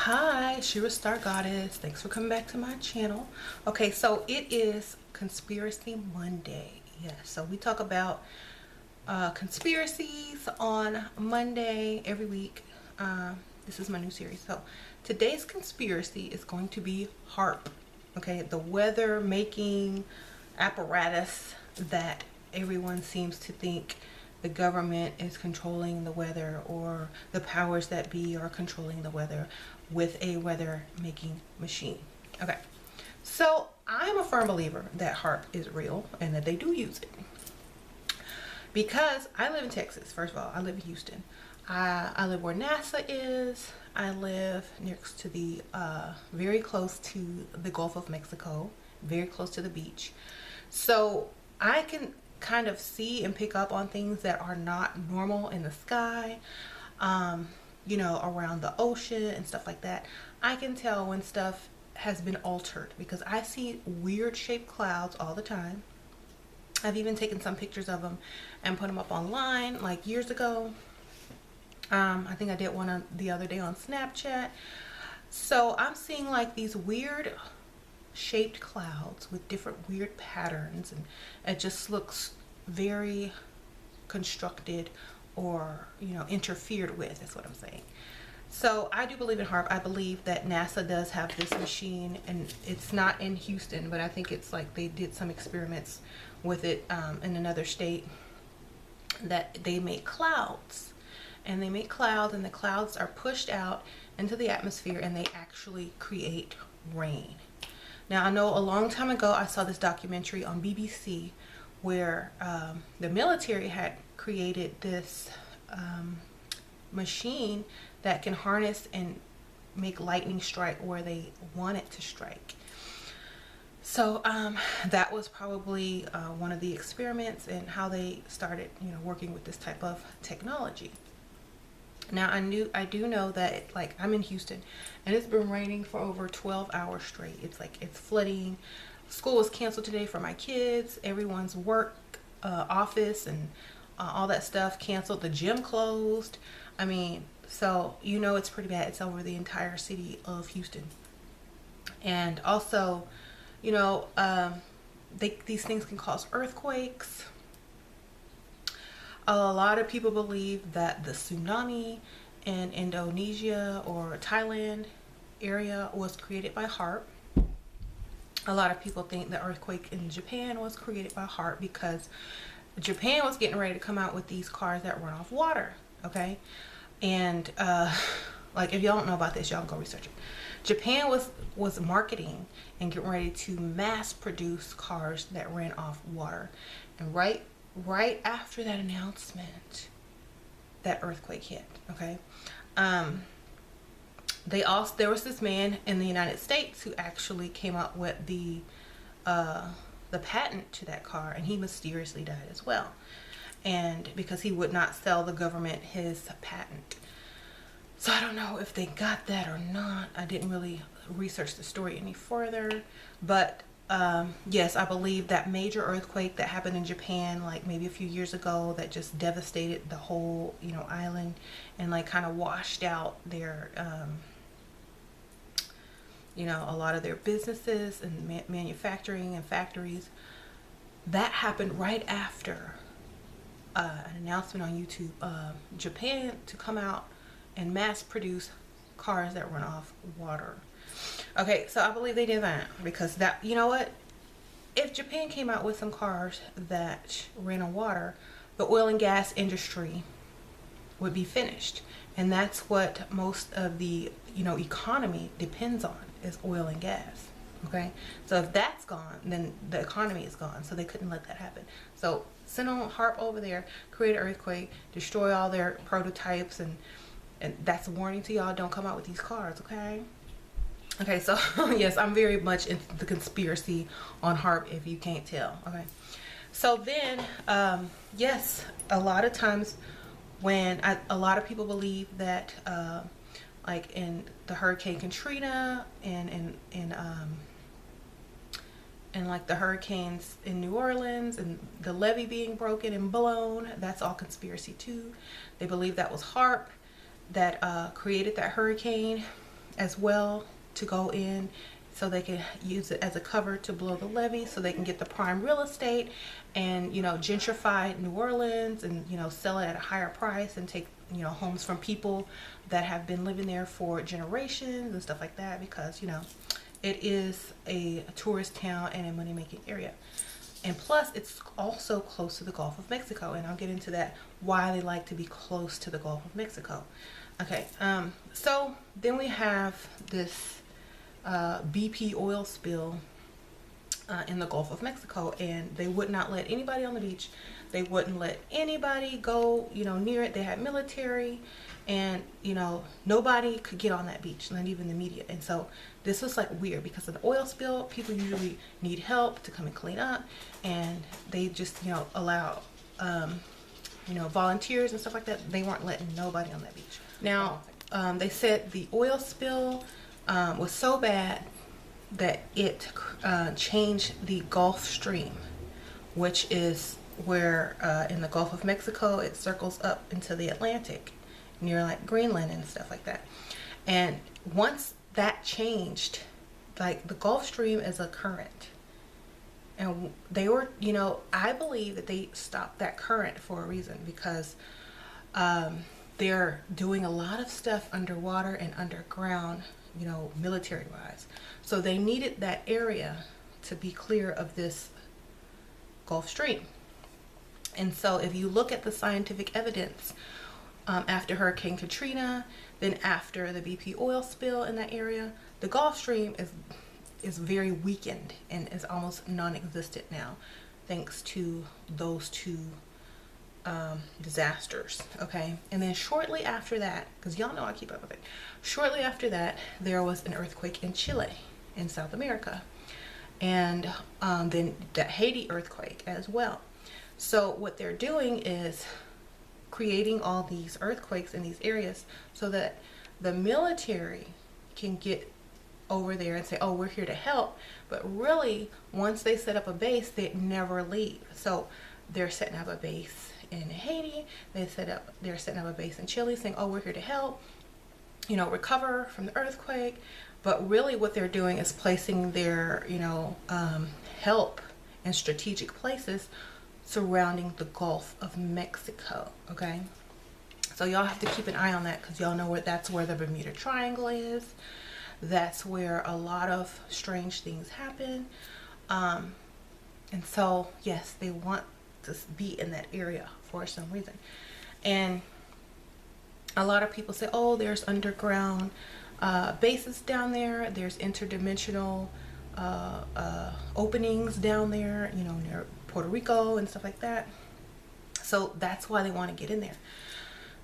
Hi, Shira Star Goddess. Thanks for coming back to my channel. Okay, so it is Conspiracy Monday. Yes, so we talk about conspiracies on Monday every week. This is my new series. So today's conspiracy is going to be HAARP. Okay, the weather making apparatus that everyone seems to think the government is controlling the weather, or the powers that be are controlling the weather with a weather making machine. Okay, so I'm a firm believer that HAARP is real and that they do use it, because I live in Texas. First of all, I live in Houston. I live where NASA is. I live next to the very close to the Gulf of Mexico, very close to the beach. So I can kind of see and pick up on things that are not normal in the sky, around the ocean and stuff like that. I can tell when stuff has been altered because I see weird shaped clouds all the time. I've even taken some pictures of them and put them up online like years ago. I think I did one the other day on Snapchat. So I'm seeing like these weird shaped clouds with different weird patterns, and it just looks very constructed or interfered with, is what I'm saying. So I do believe in HAARP. I believe that NASA does have this machine, and it's not in Houston, but I think it's like they did some experiments with it in another state, that they make clouds, and the clouds are pushed out into the atmosphere and they actually create rain. Now, I know a long time ago I saw this documentary on BBC where the military had created this machine that can harness and make lightning strike where they want it to strike. So that was probably one of the experiments and how they started, working with this type of technology. Now, I do know that I'm in Houston and it's been raining for over 12 hours straight. It's flooding. School was canceled today for my kids. Everyone's work, office, and all that stuff canceled. The gym closed. I mean, so it's pretty bad. It's over the entire city of Houston. And also, these things can cause earthquakes. A lot of people believe that the tsunami in Indonesia or Thailand area was created by HAARP. A lot of people think the earthquake in Japan was created by HAARP because Japan was getting ready to come out with these cars that run off water. Okay, and if y'all don't know about this, y'all go research it. Japan was marketing and getting ready to mass produce cars that ran off water, and right after that announcement, that earthquake hit. Okay, there was this man in the United States who actually came up with the patent to that car, and he mysteriously died as well, and because he would not sell the government his patent. So I don't know if they got that or not. I didn't really research the story any further, but yes, I believe that major earthquake that happened in Japan, maybe a few years ago, that just devastated the whole, island, and kind of washed out their, a lot of their businesses and manufacturing and factories. That happened right after an announcement on YouTube, Japan to come out and mass produce cars that run off water. Okay, so I believe they did that because that, what? If Japan came out with some cars that ran on water, the oil and gas industry would be finished. And that's what most of the, economy depends on, is oil and gas. Okay, so if that's gone, then the economy is gone. So they couldn't let that happen. So send on HAARP over there, create an earthquake, destroy all their prototypes, and that's a warning to y'all, don't come out with these cars. Okay, so yes, I'm very much into the conspiracy on HAARP, if you can't tell. Okay, so then yes, a lot of times when a lot of people believe that in the Hurricane Katrina and the hurricanes in New Orleans and the levee being broken and blown, that's all conspiracy too. They believe that was HAARP that created that hurricane, as well to go in, so they can use it as a cover to blow the levee, so they can get the prime real estate and, you know, gentrify New Orleans and, you know, sell it at a higher price and take, you know, homes from people that have been living there for generations and stuff like that, because, you know, it is a tourist town and a money-making area. And plus, it's also close to the Gulf of Mexico, and I'll get into that, why they like to be close to the Gulf of Mexico. Okay, so then we have this BP oil spill in the Gulf of Mexico, and they would not let anybody on the beach. They wouldn't let anybody go, you know, near it. They had military, and, you know, nobody could get on that beach, not even the media. And so this was like weird, because of the oil spill, people usually need help to come and clean up, and they just, you know, allow you know, volunteers and stuff like that. They weren't letting nobody on that beach. Now they said the oil spill was so bad that it changed the Gulf Stream, which is where in the Gulf of Mexico it circles up into the Atlantic near like Greenland and stuff like that. And once that changed, like, the Gulf Stream is a current, and they were, you know, I believe that they stopped that current for a reason, because they're doing a lot of stuff underwater and underground, you know, military wise. So they needed that area to be clear of this Gulf Stream. And so if you look at the scientific evidence, after Hurricane Katrina, then after the BP oil spill in that area, the Gulf Stream is very weakened and is almost non-existent now, thanks to those two disasters. Okay, and then shortly after that, because y'all know I keep up with it, shortly after that there was an earthquake in Chile, in South America, and then the Haiti earthquake as well. So what they're doing is creating all these earthquakes in these areas so that the military can get over there and say, oh, we're here to help, but really once they set up a base, they never leave. So they're setting up a base in Haiti, they're setting up a base in Chile, saying, oh, we're here to help, you know, recover from the earthquake. But really what they're doing is placing their, you know, help in strategic places surrounding the Gulf of Mexico. Okay, so y'all have to keep an eye on that, because y'all know that's where the Bermuda Triangle is. That's where a lot of strange things happen. And so yes, they want to be in that area for some reason. And a lot of people say, oh, there's underground bases down there, there's interdimensional openings down there, you know, near Puerto Rico and stuff like that. So that's why they want to get in there,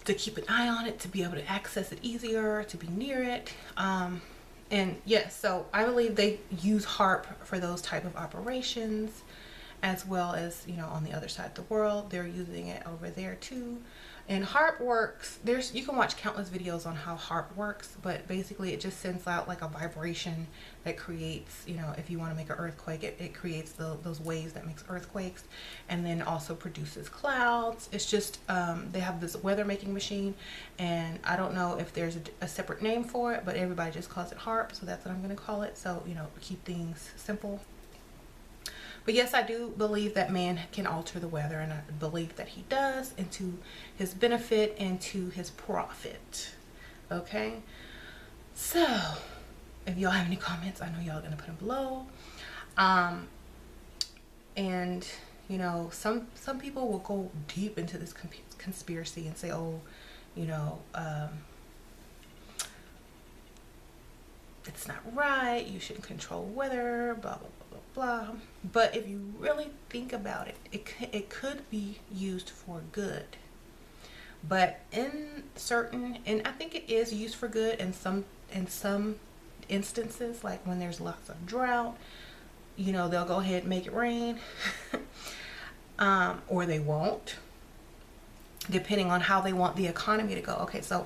to keep an eye on it, to be able to access it easier, to be near it. And yes, so I believe they use HAARP for those type of operations, as well as, you know, on the other side of the world, they're using it over there too. And HAARP works, you can watch countless videos on how HAARP works, but basically it just sends out like a vibration that creates, you know, if you want to make an earthquake, it creates those waves that makes earthquakes, and then also produces clouds. It's just, they have this weather making machine, and I don't know if there's a separate name for it, but everybody just calls it HAARP, so that's what I'm going to call it. So, you know, keep things simple. But yes, I do believe that man can alter the weather, and I believe that he does, and to his benefit and to his profit. Okay, so if y'all have any comments, I know y'all gonna put them below. And you know, some people will go deep into this conspiracy and say, oh, you know, it's not right, you shouldn't control weather, blah blah blah blah blah. But if you really think about it, it could be used for good. But in certain, and I think it is used for good in some instances, like when there's lots of drought, you know, they'll go ahead and make it rain. Or they won't, depending on how they want the economy to go. Okay, so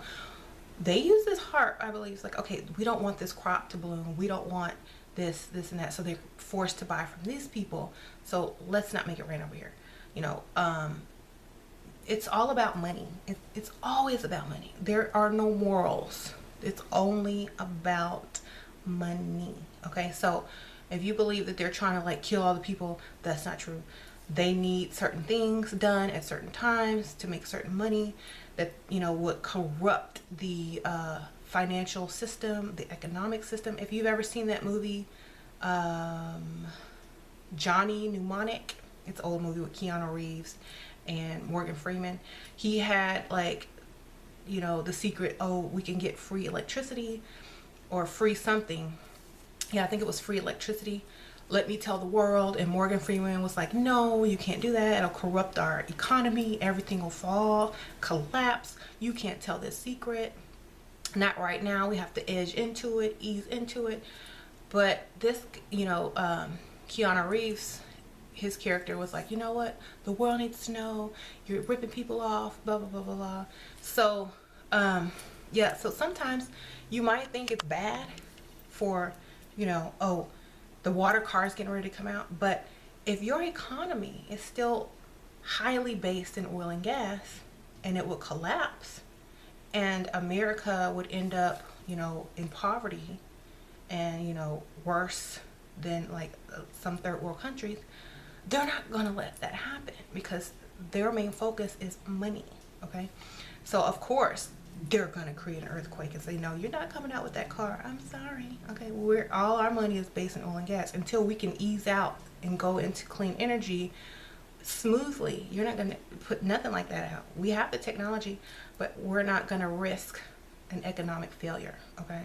they use this HAARP, I believe. It's like, okay, we don't want this crop to bloom, we don't want this and that, so they're forced to buy from these people, so let's not make it rain over here, you know. It's all about money. It's always about money. There are no morals It's only about money. Okay, so if you believe that they're trying to like kill all the people, that's not true. They need certain things done at certain times to make certain money that, you know, would corrupt the financial system, the economic system. If you've ever seen that movie, Johnny Mnemonic, it's an old movie with Keanu Reeves and Morgan Freeman. He had like, you know, the secret, oh, we can get free electricity or free something. Yeah, I think it was free electricity. Let me tell the world. And Morgan Freeman was like, no, you can't do that. It'll corrupt our economy. Everything will fall, collapse. You can't tell this secret. Not right now. We have to edge into it, ease into it. But this, you know, Keanu Reeves, his character was like, you know what? The world needs to know. You're ripping people off, blah, blah, blah, blah, blah. So, yeah, so sometimes you might think it's bad for, you know, oh, the water car is getting ready to come out. But if your economy is still highly based in oil and gas, and it would collapse, and America would end up, you know, in poverty and, you know, worse than like some third world countries, they're not gonna let that happen because their main focus is money. Okay, so of course they're gonna create an earthquake and say, no, you're not coming out with that car. I'm sorry. Okay, we're all our money is based in oil and gas. Until we can ease out and go into clean energy smoothly, you're not gonna put nothing like that out. We have the technology, but we're not gonna risk an economic failure. Okay,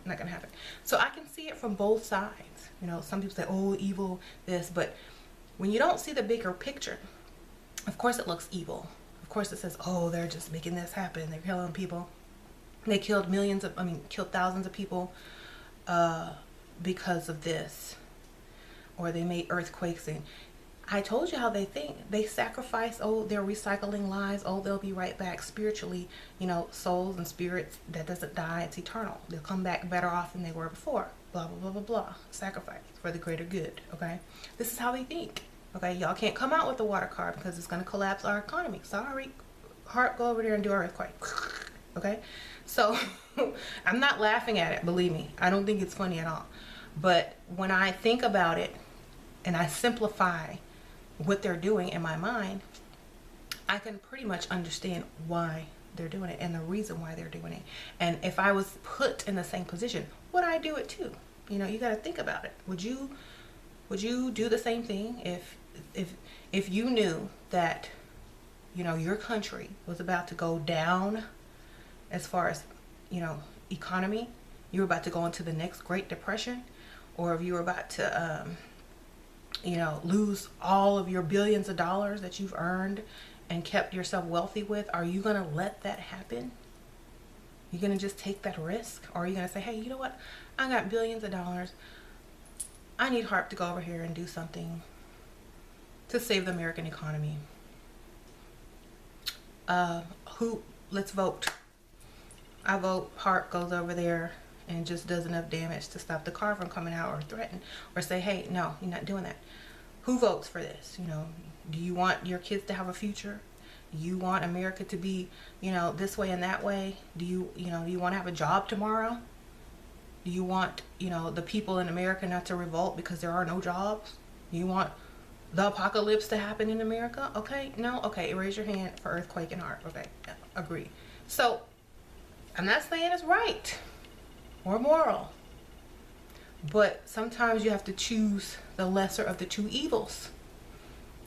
not gonna happen. So I can see it from both sides. You know, some people say, oh, evil this, but when you don't see the bigger picture, of course it looks evil. Of course it says, oh, they're just making this happen. They're killing people. They killed killed thousands of people because of this. Or they made earthquakes. And I told you how they think. They sacrifice, oh, they're recycling lives. Oh, they'll be right back spiritually. You know, souls and spirits, that doesn't die. It's eternal. They'll come back better off than they were before. Blah, blah, blah, blah, blah. Sacrifice for the greater good. Okay? This is how they think. Okay, y'all can't come out with the water car because it's going to collapse our economy. Sorry. HAARP, go over there and do an earthquake. Okay? So, I'm not laughing at it, believe me. I don't think it's funny at all. But when I think about it and I simplify what they're doing in my mind, I can pretty much understand why they're doing it and the reason why they're doing it. And if I was put in the same position, would I do it too? You know, you got to think about it. Would you do the same thing if you knew that, you know, your country was about to go down as far as, you know, economy? You were about to go into the next Great Depression, or if you were about to you know, lose all of your billions of dollars that you've earned and kept yourself wealthy with, are you going to let that happen? You're going to just take that risk? Or are you going to say, hey, you know what? I got billions of dollars. I need HAARP to go over here and do something to save the American economy. Let's vote. I vote HAARP goes over there and just does enough damage to stop the car from coming out, or threaten, or say, hey, no, you're not doing that. Who votes for this? You know, do you want your kids to have a future? Do you want America to be, you know, this way and that way? Do you want to have a job tomorrow? Do you want, you know, the people in America not to revolt because there are no jobs? Do you want the apocalypse to happen in America? Okay, no, okay, raise your hand for earthquake and HAARP. Okay, agree. So, I'm not saying it's right or moral, but sometimes you have to choose the lesser of the two evils.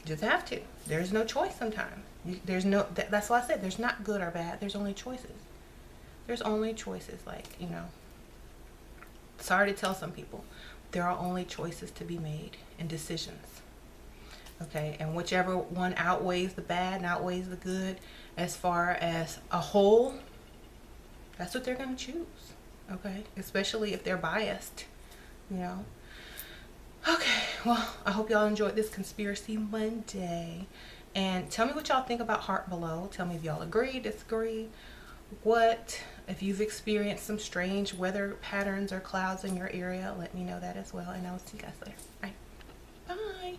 You just have to. There's no choice sometimes. That's why I said there's not good or bad. There's only choices. There's only choices. Like, you know, sorry to tell some people, there are only choices to be made and decisions. Okay, and whichever one outweighs the bad and outweighs the good as far as a whole, that's what they're going to choose. Okay, especially if they're biased, you know. Okay, well, I hope y'all enjoyed this Conspiracy Monday, and tell me what y'all think about HAARP below. Tell me if y'all agree, disagree, if you've experienced some strange weather patterns or clouds in your area. Let me know that as well, and I will see you guys later. All right, bye.